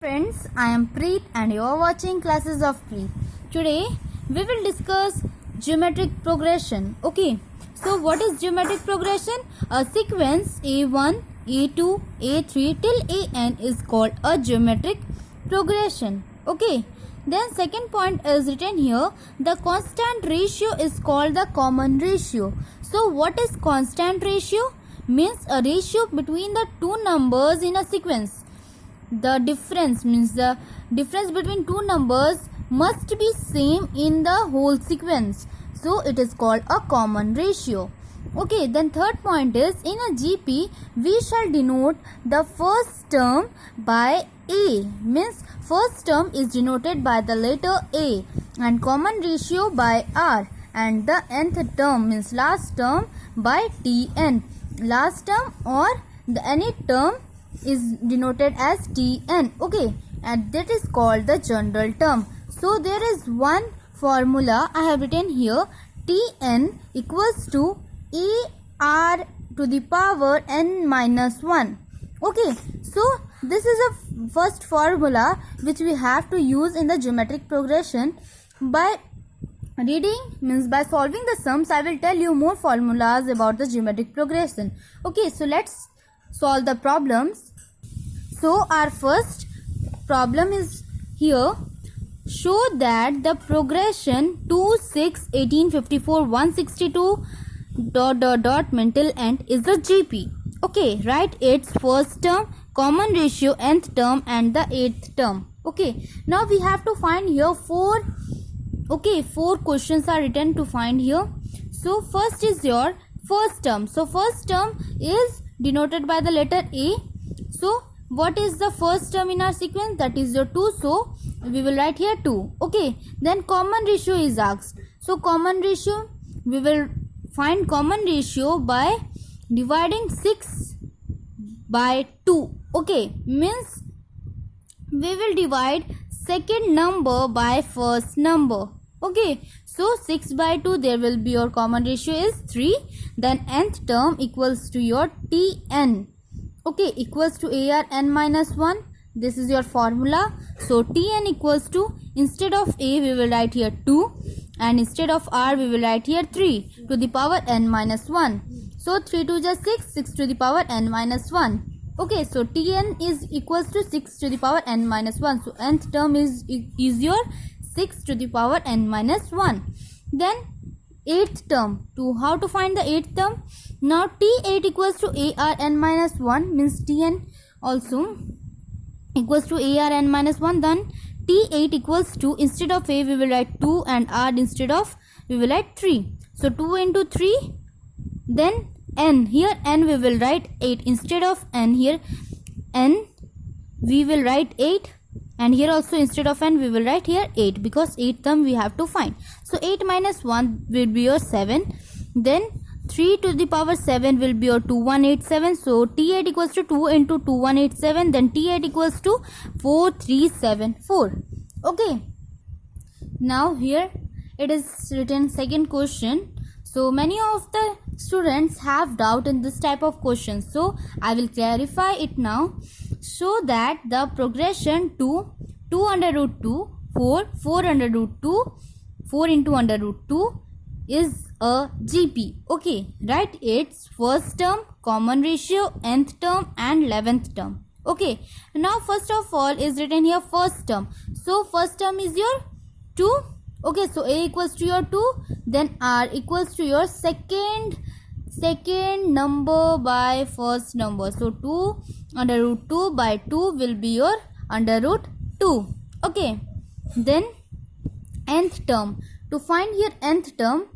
Friends, I am Preet and you are watching Classes of Preet. Today we will discuss geometric progression. Okay, so what is geometric progression? A sequence A1, A2, A3 till AN is called a geometric progression. Okay, then second point is written here, the constant ratio is called the common ratio. So what is constant ratio? Means a ratio between the two numbers in a sequence. The difference means the difference between two numbers must be same in the whole sequence. So it is called a common ratio. Okay, then third point is in a GP we shall denote the first term by A, means first term is denoted by the letter A, and common ratio by R, and the nth term means last term by Tn. Last term or the any term is denoted as Tn. Okay, and that is called the general term. So there is one formula I have written here, Tn equals to AR to the power n minus 1. Okay, so this is a first formula which we have to use in the geometric progression. By reading means by solving the sums, I will tell you more formulas about the geometric progression. Okay, so let's solve the problems. So our first problem is here, show that the progression 2, 6, 18, 54, 162 ... mental end is the GP. Okay, write its first term, common ratio, nth term and the 8th term. Okay, now we have to find here four questions are written to find here. So first is your first term. So first term is denoted by the letter A. So what is the first term in our sequence? That is your 2. So we will write here 2. Okay, then common ratio is asked. So common ratio, we will find common ratio by dividing 6 by 2. Okay, means we will divide second number by first number. Okay, so 6 by 2, there will be your common ratio is 3. Then nth term equals to your Tn. Okay, equals to AR n minus 1. This is your formula. So Tn equals to, instead of A we will write here 2, and instead of R we will write here 3 to the power n minus 1. So 3 to just 6, 6 to the power n minus 1. Okay, so Tn is equals to 6 to the power n minus 1. So nth term is your 6 to the power n minus 1. Then 8th term, to how to find the 8th term? Now T8 equals to AR n minus 1, means Tn also equals to AR n minus 1. Then T8 equals to, instead of A we will write 2 and R instead of we will write 3. So 2 into 3, then n, here n we will write 8 instead of n, here n we will write 8, and here also instead of n we will write here 8, because 8th term we have to find. So 8 minus 1 will be your 7. Then 3 to the power 7 will be your 2187. So T8 equals to 2 into 2187. Then T8 equals to 4374. Okay. Now here it is written second question. So many of the students have doubt in this type of question. So I will clarify it now. So that the progression 2 under root 2, 4 under root 2, 4 into under root 2 is a GP. Okay, write its first term, common ratio, nth term and 11th term. Okay, now first of all is written here first term. So first term is your 2. Okay, so A equals to your 2. Then R equals to your second number by first number. So 2 under root 2 by 2 will be your under root 2. Okay, then nth term. To find here nth term,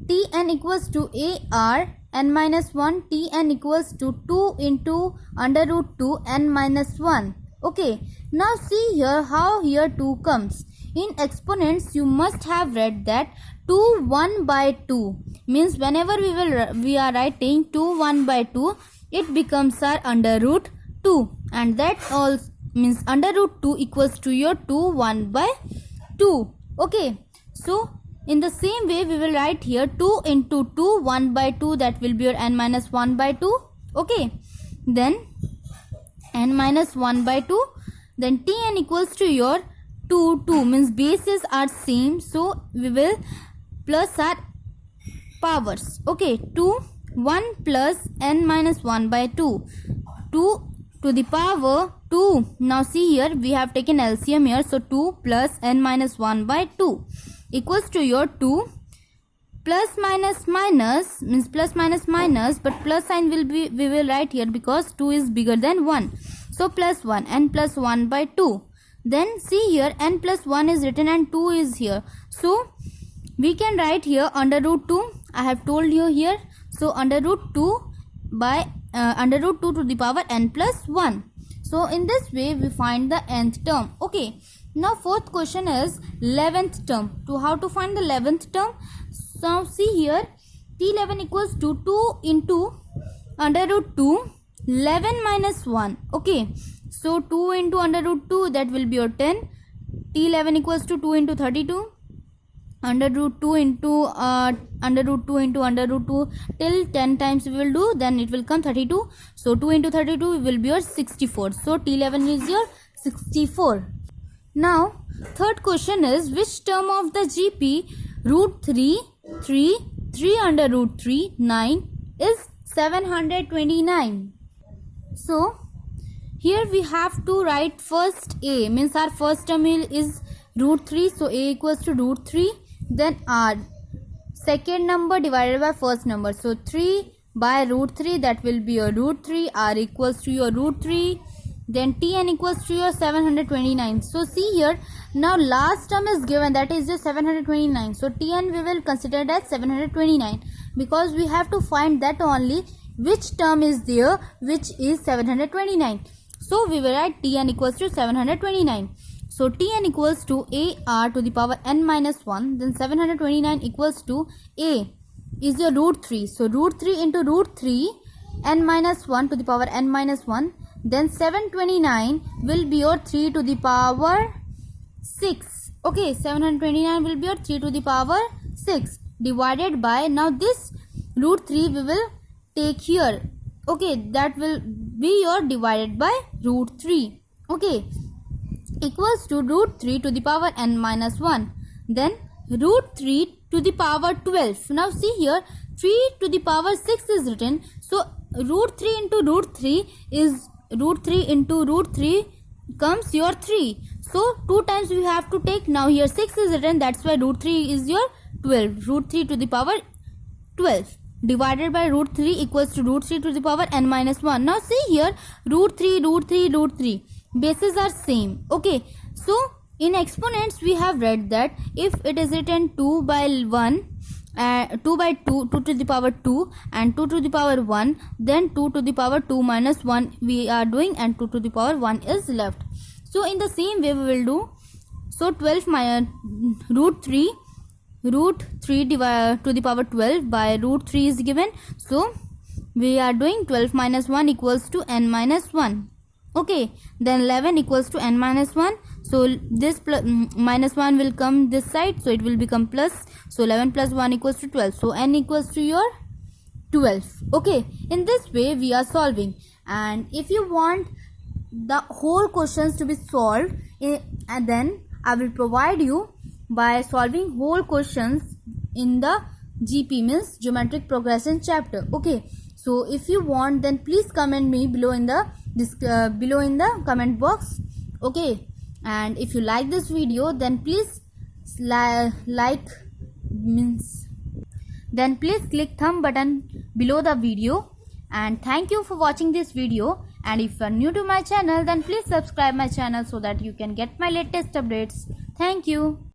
Tn equals to AR n minus 1. Tn equals to 2 into under root 2 n minus 1. Okay, now see here how here 2 comes. In exponents you must have read that 2 1 by 2, means whenever we are writing 2 1 by 2, it becomes our under root 2, and that all means under root 2 equals to your 2 1 by 2. Okay, so in the same way we will write here 2 into 2 1 by 2, that will be your n minus 1 by 2. Okay, then n minus 1 by 2 then Tn equals to your 2 means bases are same, so we will plus our powers. Okay, 2 1 plus n minus 1 by 2 to the power 2. Now see here, we have taken LCM here, so 2 plus n minus 1 by 2 equals to your 2 plus minus minus means plus minus minus, but plus sign will be, we will write here because 2 is bigger than 1, so plus 1 n plus 1 by 2. Then see here, n plus 1 is written and 2 is here, so we can write here under root 2. I have told you here, so under root 2 by under root 2 to the power n plus 1. So in this way we find the nth term. Okay, now fourth question is 11th term. To how to find the 11th term? So see here, T11 equals to 2 into under root 2 11 minus 1. Okay, so 2 into under root 2, that will be your 10. T11 equals to 2 into 32 under root 2 into under root 2 into under root 2 till 10 times we will do, then it will come 32. So 2 into 32 will be your 64. So T11 is your 64. Now third question is, which term of the GP root 3 under root 3 9 is 729. So here we have to write first A, means our first term is root 3, so A equals to root 3, then R, second number divided by first number, so 3 by root 3, that will be your root 3, R equals to your root 3, then Tn equals to your 729. So see here, now last term is given, that is your 729, so Tn we will consider as 729 because we have to find that only which term is there which is 729. So we will write Tn equals to 729. So Tn equals to AR to the power n minus 1, then 729 equals to A is your root 3. So root 3 into root 3 n minus 1 to the power n minus 1, then 729 will be your 3 to the power 6. Okay, 729 will be your 3 to the power 6 divided by, now this root 3 we will take here. Okay, that will be your divided by root 3. Okay, equals to root 3 to the power n minus 1, then root 3 to the power 12. Now see here, 3 to the power 6 is written, so root 3 into root 3 is root 3 into root 3 comes your 3, so 2 times we have to take. Now here 6 is written, that's why root 3 is your 12, root 3 to the power 12 divided by root 3 equals to root 3 to the power n minus 1. Now see here, root 3 bases are same. Okay, so in exponents we have read that if it is written 2 by 1, 2 by 2 to the power 2 and 2 to the power 1, then 2 to the power 2 minus 1 we are doing and 2 to the power 1 is left. So in the same way we will do. So 12 minus root 3 to the power 12 by root 3 is given, so we are doing 12 minus 1 equals to n minus 1. Okay, then 11 equals to n minus 1, so this minus 1 will come this side, so it will become plus, so 11 plus 1 equals to 12, so n equals to your 12. Okay, in this way we are solving, and if you want the whole questions to be solved, and then I will provide you by solving whole questions in the GP, means geometric progression chapter. Okay, so if you want, then please comment me below in the comment box. Okay, and if you like this video, then please please click thumb button below the video, and thank you for watching this video. And if you are new to my channel, then please subscribe my channel so that you can get my latest updates. Thank you.